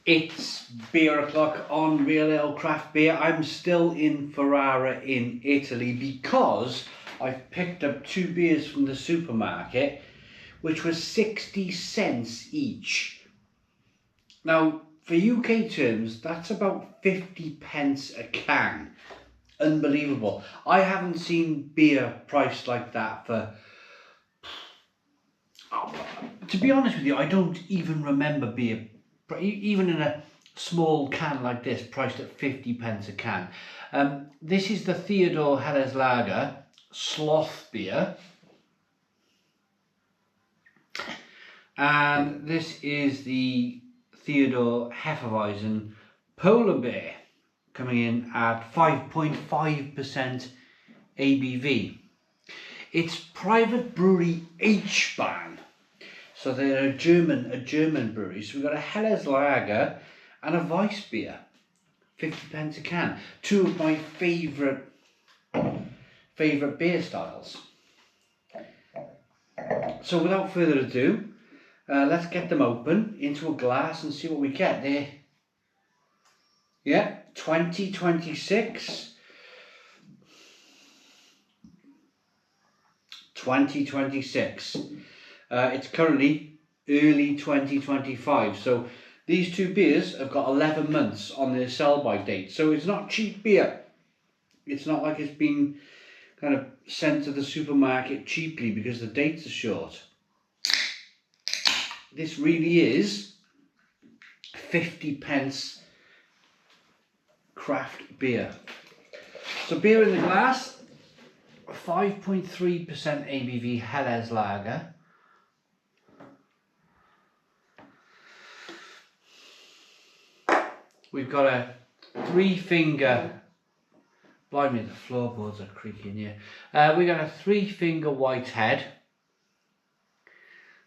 It's beer o'clock on Real Ale Craft Beer. I'm still in Ferrara in Italy because I've picked up two beers from the supermarket, which was 60 cents each. Now, for UK terms, that's about 50 pence a can. Unbelievable. I haven't seen beer priced like that for... To be honest with you, I don't even remember beer, even in a small can like this, priced at 50 pence a can. This is the Theodore Sloth beer. And this is the Theodore Hefeweizen Polar Bear, coming in at 5.5% ABV. It's Privatbrauerei Eichbaum. So they're a German brewery. So we've got a Helles Lager and a weissbier, 50 pence a can. Two of my favourite beer styles. So without further ado, let's get them open into a glass and see what we get there. Yeah, 2026. 2026. It's currently early 2025, so these two beers have got 11 months on their sell-by date, so it's not cheap beer. It's not like it's been kind of sent to the supermarket cheaply because the dates are short. This really is 50 pence craft beer. So beer in the glass, 5.3% ABV Helles Lager. We've got a 3-finger, blimey, the floorboards are creaking here. We've got a 3-finger white head.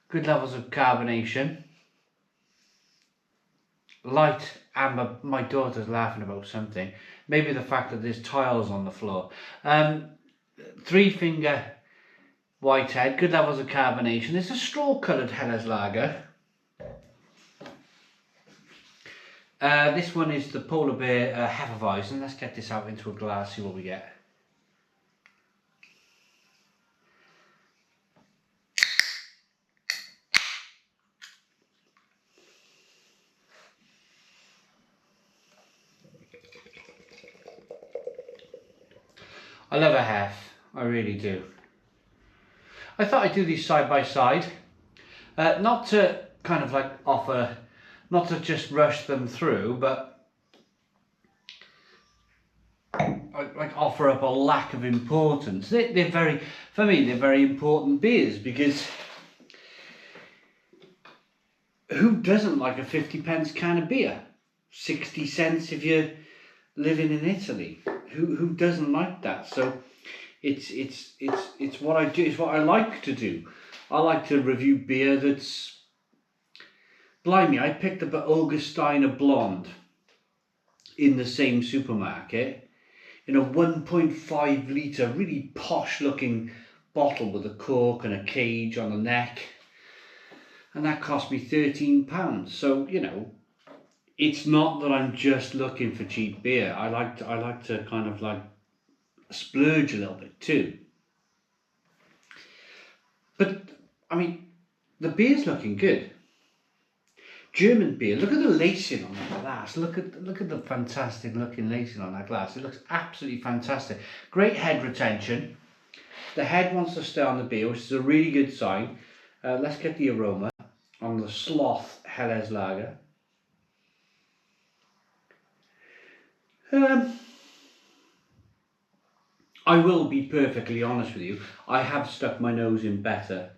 Good levels of carbonation. Light amber. My daughter's laughing about something. Maybe the fact that there's tiles on the floor. 3-finger white head. Good levels of carbonation. It's a straw-coloured Helles Lager. This one is the Polar Bear Hefeweizen. Let's get this out into a glass, see what we get. I love a Hef, I really do. I thought I'd do these side by side, not to kind of like offer, not to just rush them through, but like offer up a lack of importance. They're very, for me, they're very important beers because who doesn't like a 50 pence can of beer? 60 cents if you're living in Italy. Who doesn't like that? So it's what I do. It's what I like to do. I like to review beer that's, blimey, I picked up an Augustiner Blonde in the same supermarket in a 1.5 litre really posh looking bottle with a cork and a cage on the neck, and that cost me £13. So, you know, it's not that I'm just looking for cheap beer. I like to kind of like splurge a little bit too. But I mean, the beer's looking good. German beer. Look at the lacing on that glass. Look at the fantastic looking lacing on that glass. It looks absolutely fantastic. Great head retention. The head wants to stay on the beer, which is a really good sign. Let's get the aroma on the Sloth Helles Lager. I will be perfectly honest with you, I have stuck my nose in better.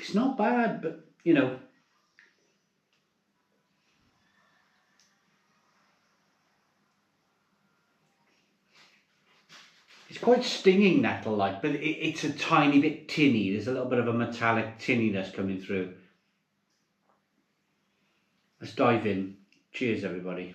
It's not bad, but you know, it's quite stinging nettle-like, but it's a tiny bit tinny. There's a little bit of a metallic tinniness coming through. Let's dive in. Cheers, everybody.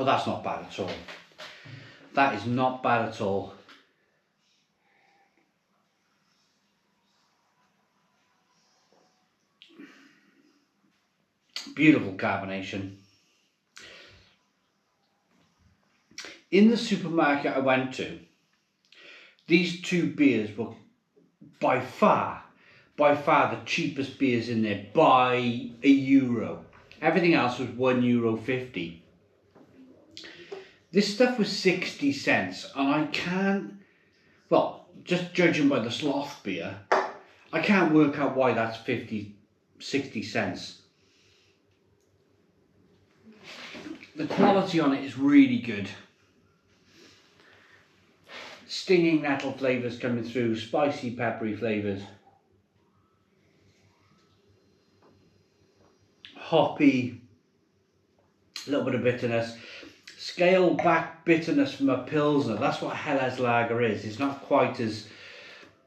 Oh, that's not bad at all. That is not bad at all. Beautiful carbonation. In the supermarket I went to, these two beers were by far the cheapest beers in there by €1. Everything else was €1.50. This stuff was 60 cents, and I can't, well, just judging by the Sloth beer, I can't work out why that's 60 cents. The quality on it is really good. Stinging nettle flavours coming through, spicy peppery flavours. Hoppy, a little bit of bitterness. Scale back bitterness from a Pilsner. That's what Helles Lager is. It's not quite as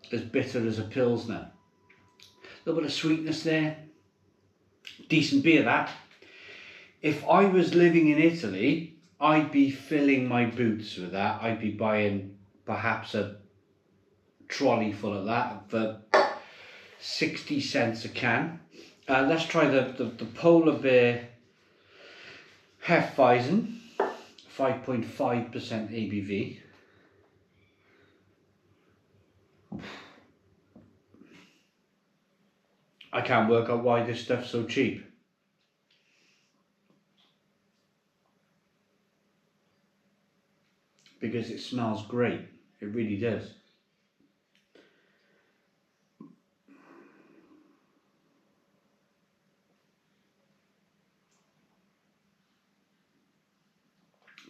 bitter as a Pilsner. A little bit of sweetness there. Decent beer, that. If I was living in Italy, I'd be filling my boots with that. I'd be buying perhaps a trolley full of that for 60 cents a can. Let's try the Polar Bear Hefeweizen, 5.5% ABV. I can't work out why this stuff's so cheap. Because it smells great. It really does.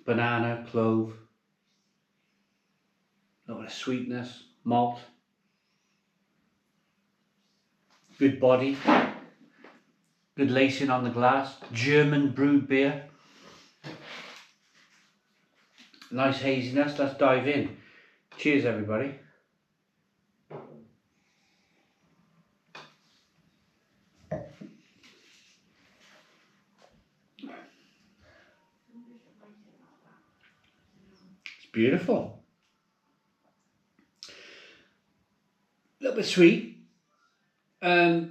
Banana, clove, a little bit of sweetness, malt, good body, good lacing on the glass, German brewed beer, nice haziness. Let's dive in. Cheers, everybody. Beautiful. A little bit sweet. I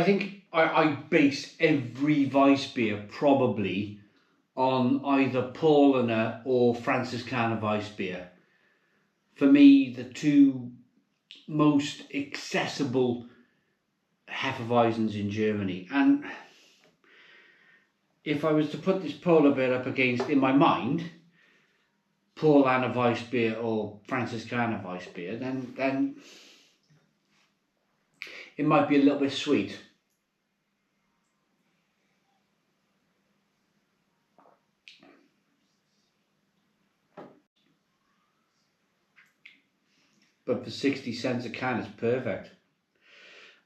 think I base every Weissbier probably on either Paulaner or Franziskaner Weissbier. For me, the two most accessible Hefeweizens in Germany. And if I was to put this Polar Beer up against, in my mind, Paulaner Weissbier or Franziskaner Weissbier, then it might be a little bit sweet. But for 60 cents a can, it's perfect.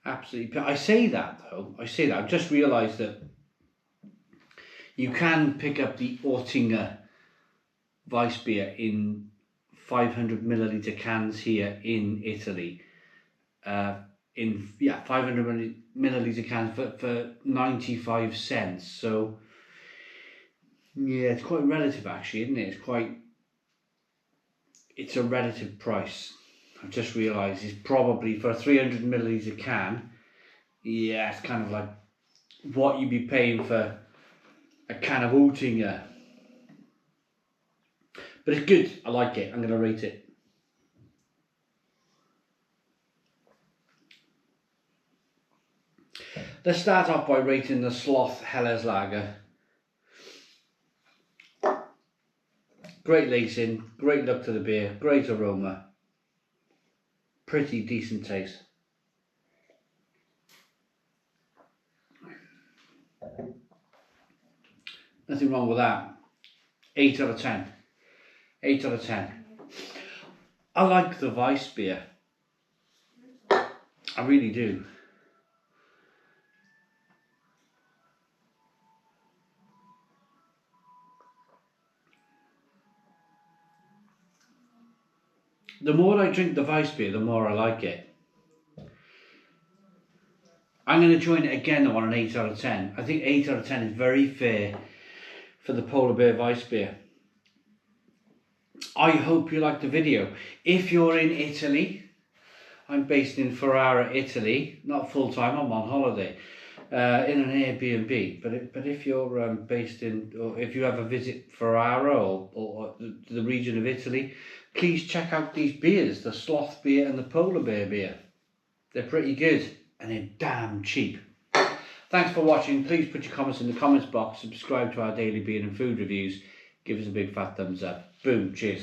Absolutely. I say that though, I've just realised that you can pick up the Ortinger Weissbier in 500 milliliter cans here in Italy. 500 milliliter cans for 95 cents. So yeah, it's quite relative actually, isn't it? It's a relative price. I've just realised it's probably for a 300 milliliter can. Yeah, it's kind of like what you'd be paying for a can of Ortinger. But it's good. I like it. I'm going to rate it. Let's start off by rating the Sloth Helles Lager. Great lacing, great look to the beer, great aroma, pretty decent taste. Nothing wrong with that. 8 out of 10. 8 out of 10. I like the Weissbier. I really do. The more I drink the Weissbier, the more I like it. I'm going to join it again though on an 8 out of 10. I think 8 out of 10 is very fair for the Polar Bear Weissbier. I hope you liked the video. If you're in Italy, I'm based in Ferrara, Italy. Not full time, I'm on holiday in an Airbnb. But if you're based in, or if you ever visit Ferrara or the region of Italy, please check out these beers, the Sloth beer and the Polar Bear beer. They're pretty good and they're damn cheap. Thanks for watching. Please put your comments in the comments box. Subscribe to our daily beer and food reviews. Give us a big fat thumbs up. Boom. Cheers.